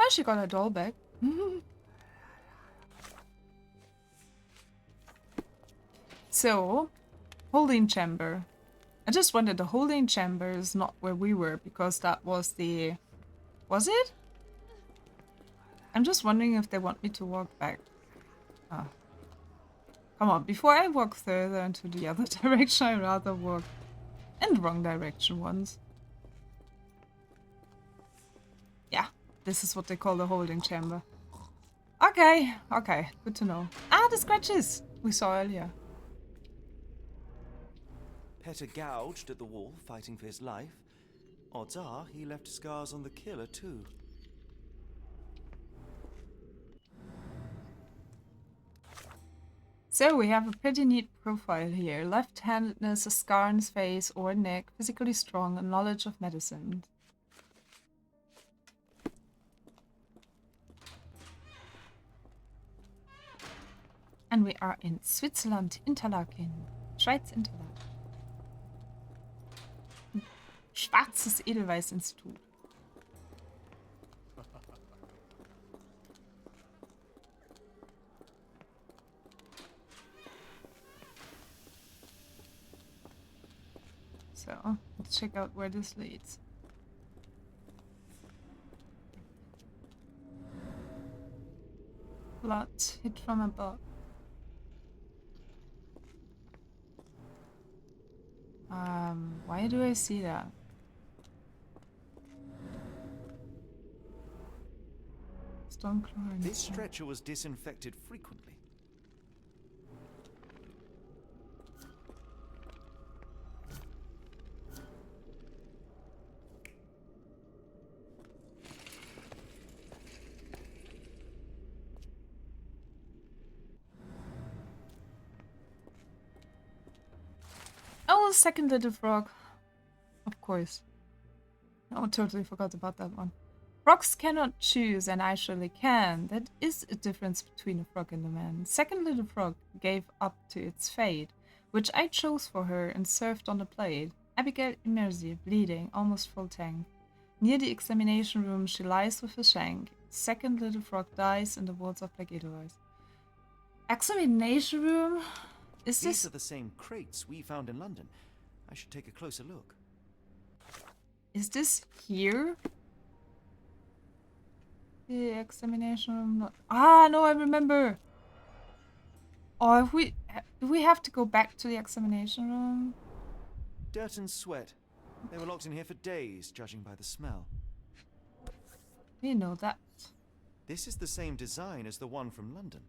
Oh, she got her doll back. So, holding chamber. I just wondered, the holding chamber is not where we were because that was the... Was it? I'm just wondering if they want me to walk back. Oh. Come on, before I walk further into the other direction, I'd rather walk in the wrong direction once. Yeah, this is what they call the holding chamber. Okay, okay, good to know. Ah, the scratches we saw earlier. Petter gouged at the wall, fighting for his life. Odds are he left scars on the killer, too. So we have a pretty neat profile here. Left-handedness, a scar on his face or neck, physically strong, and knowledge of medicine. And we are in Switzerland, Interlaken. Schweiz, Interlaken. Schwarzes Edelweiß-Institut. So, let's check out where this leads. Blood hit from above. Why do I see that? Stone chlorine. This stretcher was disinfected frequently. Oh, second little frog. Of course. Oh, totally forgot about that one. Frogs cannot choose, and I surely can. That is a difference between a frog and a man. Second little frog gave up to its fate, which I chose for her and served on a plate. Abigail Immersi, bleeding, almost full tank. Near the examination room, she lies with a shank. Second little frog dies in the woods of Black Edelweiss. Examination room? Is this... These are the same crates we found in London. I should take a closer look. Is this here? The examination room not... Ah, no, I remember! Oh, if we... Do we have to go back to the examination room? Dirt and sweat. They were locked in here for days, judging by the smell. We know that. This is the same design as the one from London.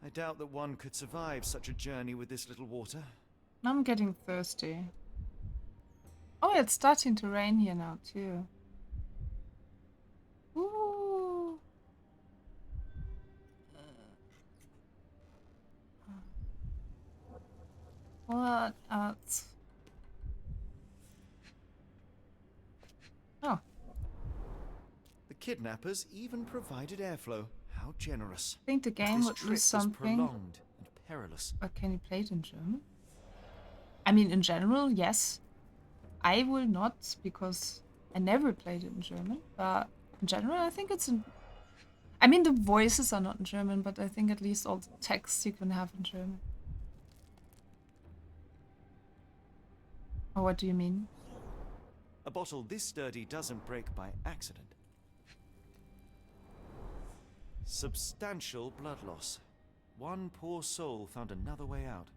I doubt that one could survive such a journey with this little water. I'm getting thirsty. Oh, it's starting to rain here now, too. Ooh. What else? Oh. The kidnappers even provided airflow. How generous. I think the game would lose something. Prolonged and perilous. But can you play it in German? I mean, in general, yes. I will not, because I never played it in German. But in general, I think it's in... I mean, the voices are not in German, but I think at least all the texts you can have in German. Oh, what do you mean? A bottle this sturdy doesn't break by accident. Substantial blood loss. One poor soul found another way out.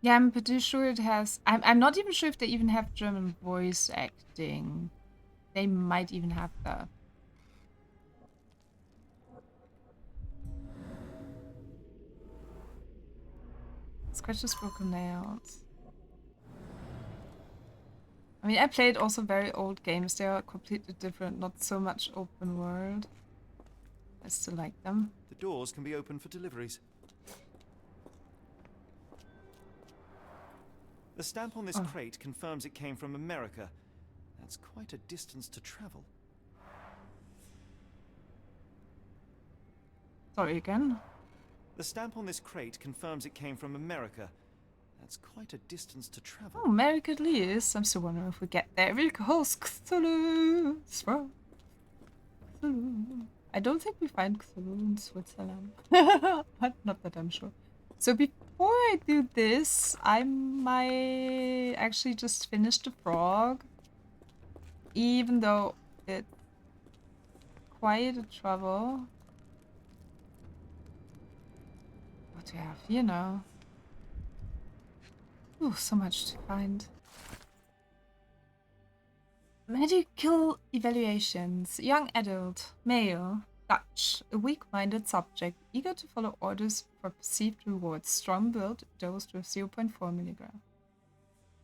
Yeah, I'm pretty sure it has... I'm not even sure if they even have German voice acting. They might even have that. Scratches, broken nails. I mean, I played also very old games. They are completely different, not so much open world. I still like them. The doors can be opened for deliveries. The stamp on this crate confirms it came from America. That's quite a distance to travel. Sorry again. The stamp on this crate confirms it came from America. That's quite a distance to travel. Oh, America at least. I'm still wondering if we get there. Because Cthulhu. Cthulhu. I don't think we find Cthulhu in Switzerland. Not that I'm sure. So before I do this, I might actually just finish the frog. Even though it's quite a trouble. What do we have here now? Ooh, so much to find. Medical evaluations. Young adult, male, Dutch, a weak-minded subject, eager to follow orders for perceived rewards. Strong build, dosed with 0.4 milligram.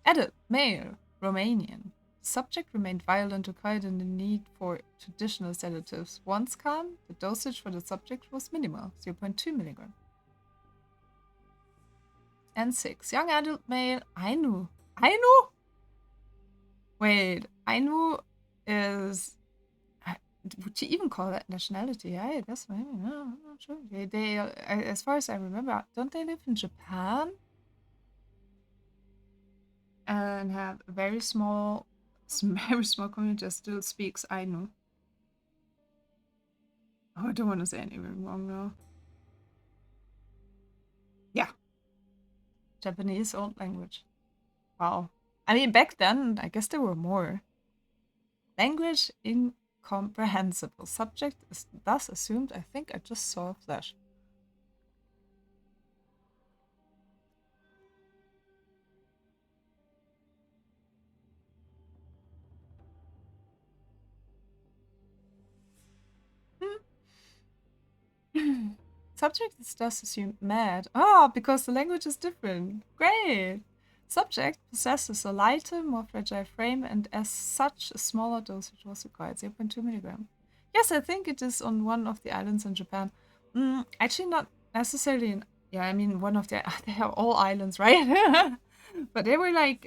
Adult, male, Romanian. Subject remained violent, required in the need for traditional sedatives. Once calm, the dosage for the subject was minimal, 0.2 milligram. And 6. Young adult male, Ainu. Ainu? Wait, Ainu is... Would you even call that nationality? I guess maybe. No, I'm not sure. They, as far as I remember, don't they live in Japan? And have a very small community that still speaks Ainu. Oh, I don't want to say anything wrong now. Yeah. Japanese old language. Wow. I mean, back then, I guess there were more. Language incomprehensible. Subject is thus assumed. I think I just saw a flash. Subject is thus assumed mad. Oh, because the language is different. Great. Subject possesses a lighter, more fragile frame, and as such, a smaller dosage was required, 0.2 milligram. Yes, I think it is on one of the islands in Japan. Actually, not necessarily in... Yeah, I mean, one of the... They have all islands, right? But they were like,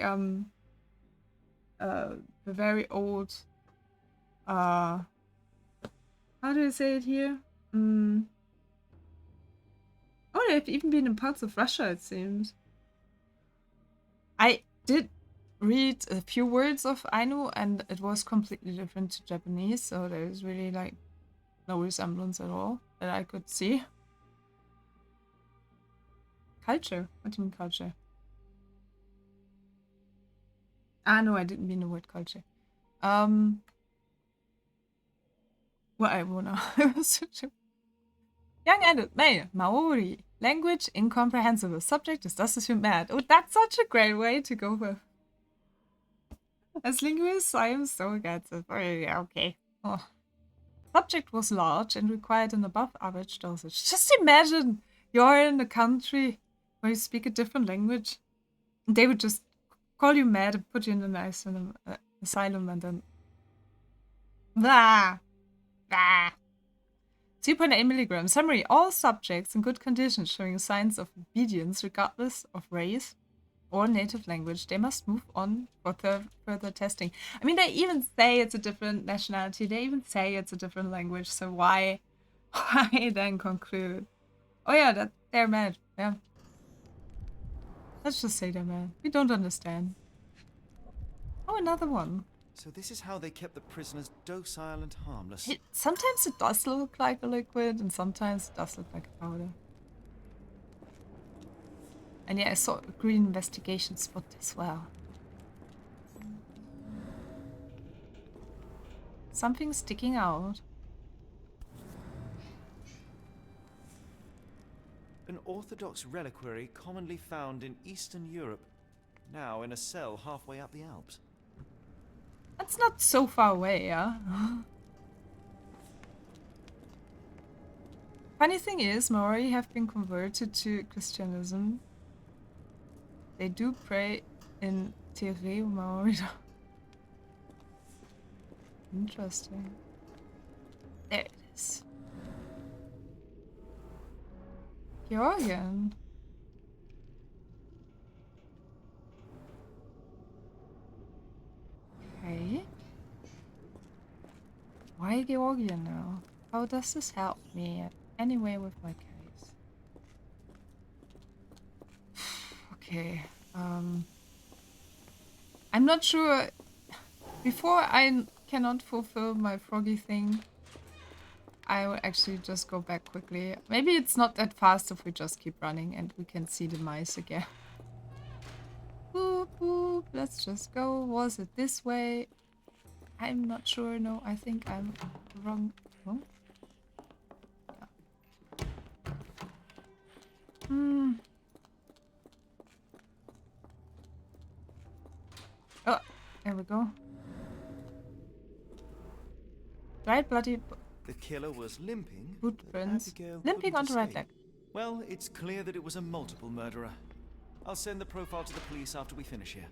the very old... How do I say it here? Oh, they've even been in parts of Russia, it seems. I did read a few words of Ainu, and it was completely different to Japanese, so there's really, like, no resemblance at all that I could see. Culture? What do you mean culture? Ah, no, I didn't mean the word culture. Well, I wanna... Young adult, male, Maori. Language incomprehensible. Subject is thus assumed mad. Oh, that's such a great way to go with. As linguists, I am so against it. Oh, yeah, okay. Oh. Subject was large and required an above-average dosage. Just imagine you're in a country where you speak a different language. They would just call you mad and put you in an asylum and then... Blah! Blah! 0.8 milligram. Summary. All subjects in good condition showing signs of obedience regardless of race or native language. They must move on for further testing. I mean, they even say it's a different nationality. They even say it's a different language. So why then conclude? Oh yeah, that they're mad. Yeah. Let's just say they're mad. We don't understand. Oh, another one. So this is how they kept the prisoners docile and harmless. Sometimes it does look like a liquid, and sometimes it does look like a powder. And yeah, I saw a green investigation spot as well. Something sticking out. An orthodox reliquary commonly found in Eastern Europe, now in a cell halfway up the Alps. That's not so far away, yeah? Funny thing is, Maori have been converted to Christianism. They do pray in Te Reo Maori. Interesting. There it is. Georgian. Okay. Why Georgian now? How does this help me anyway with my case? Okay. I'm not sure. Before I cannot fulfill my froggy thing, I will actually just go back quickly. Maybe it's not that fast if we just keep running and we can see the mice again. Boop, boop. Let's just go. Was it this way? I'm not sure. No, I think I'm wrong. Oh? Yeah. Oh, there we go. Right, bloody The killer was limping, but footprints. Abigail Limping couldn't on the right escape. leg. Well, it's clear that it was a multiple murderer. I'll send the profile to the police after we finish here.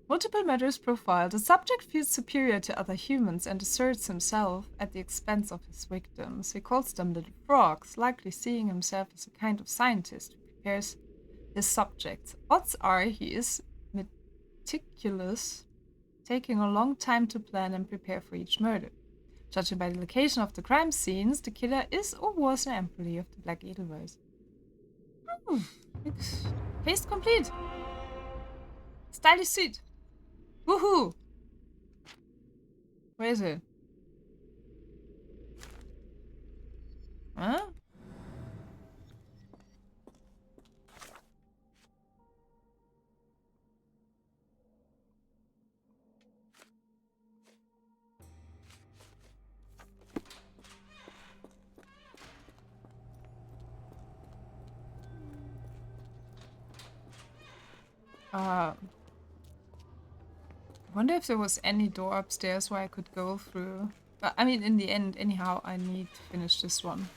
Multiple murders profile. The subject feels superior to other humans and asserts himself at the expense of his victims. He calls them little frogs, likely seeing himself as a kind of scientist who prepares his subjects. Odds are he is meticulous, taking a long time to plan and prepare for each murder. Judging by the location of the crime scenes, the killer is or was an employee of the Black Edelweiss. Case complete. Stylish suit. Woohoo! Where is it? Huh? Wonder if there was any door upstairs where I could go through. But I mean, in the end, anyhow, I need to finish this one.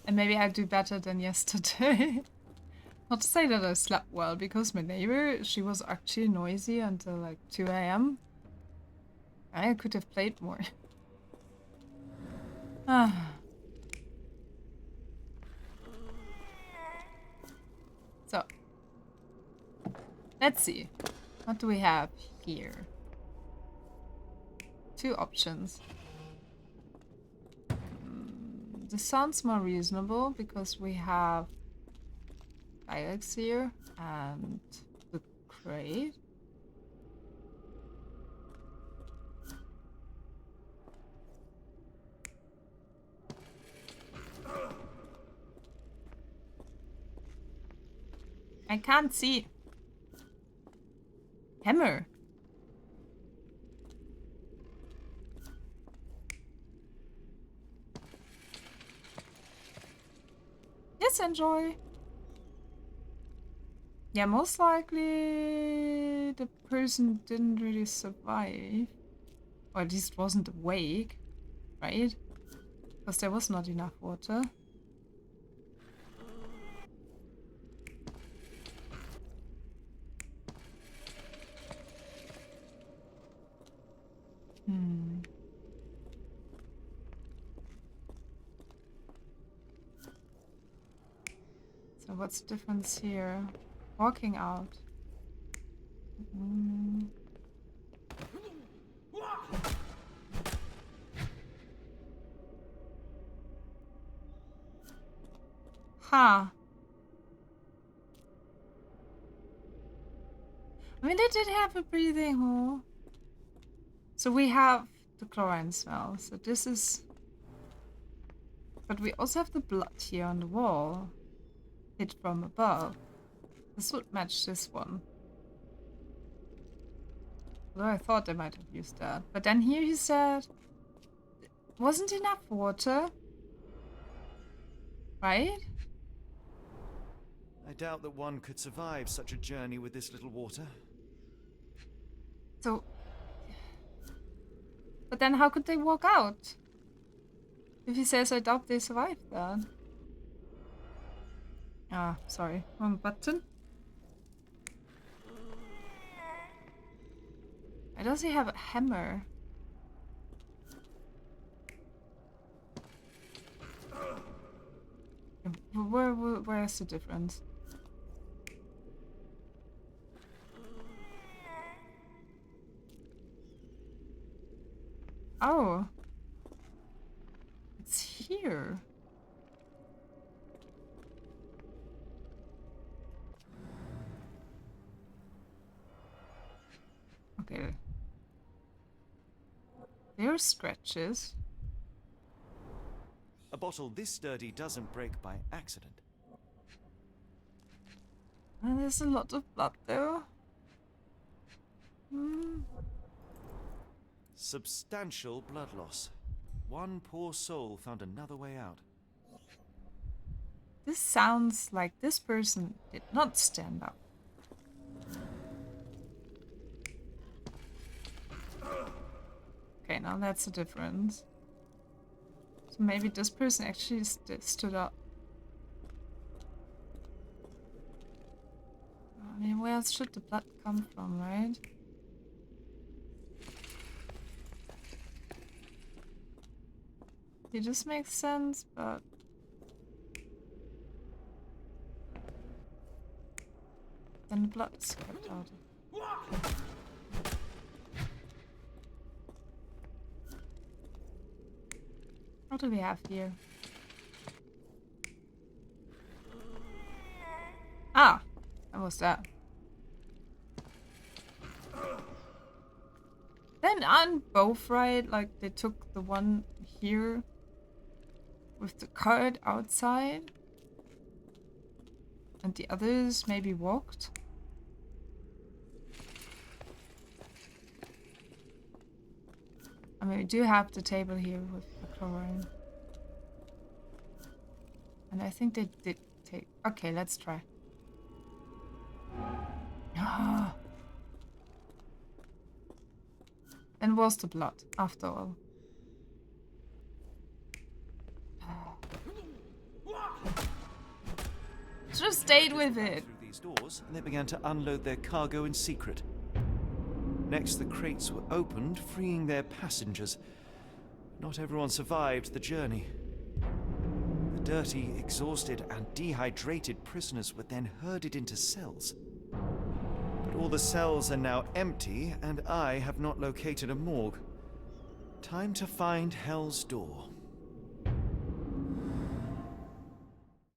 And maybe I'll do better than yesterday. Not to say that I slept well, because my neighbor, she was actually noisy until like 2 a.m. I could have played more. So, let's see. What do we have here? Two options. This sounds more reasonable because we have kayaks here and the crate. I can't see. Hammer. Yes, enjoy. Yeah, most likely the person didn't really survive. Or at least wasn't awake, right? Because there was not enough water. So what's the difference here? Walking out. Huh. I mean, they did have a breathing hole. So we have the chlorine smell. So this is... But we also have the blood here on the wall. Hit from above. This would match this one. Although I thought they might have used that. But then here he said... Wasn't enough water. Right? I doubt that one could survive such a journey with this little water. So... But then how could they walk out? If he says I doubt they survived that. Ah, sorry. Wrong button. Why does he have a hammer? Where's the difference? Oh. It's here. Okay. There are scratches. A bottle this sturdy doesn't break by accident. And there's a lot of blood though. Substantial blood loss. One poor soul found another way out. This sounds like this person did not stand up. Okay, now that's the difference. So maybe this person actually stood up. I mean, where else should the blood come from, right? It just makes sense, but... then the blood is kept out. What do we have here? Ah! What was that? Then aren't both right? Like, they took the one here with the cart outside? And the others maybe walked? I mean, we do have the table here with the chlorine. And I think they did take... okay, let's try. And was the blood, after all. Should have stayed with it. Through these doors, and they began to unload their cargo in secret. Next, the crates were opened, freeing their passengers. Not everyone survived the journey. The dirty, exhausted, and dehydrated prisoners were then herded into cells. But all the cells are now empty, and I have not located a morgue. Time to find Hell's Door.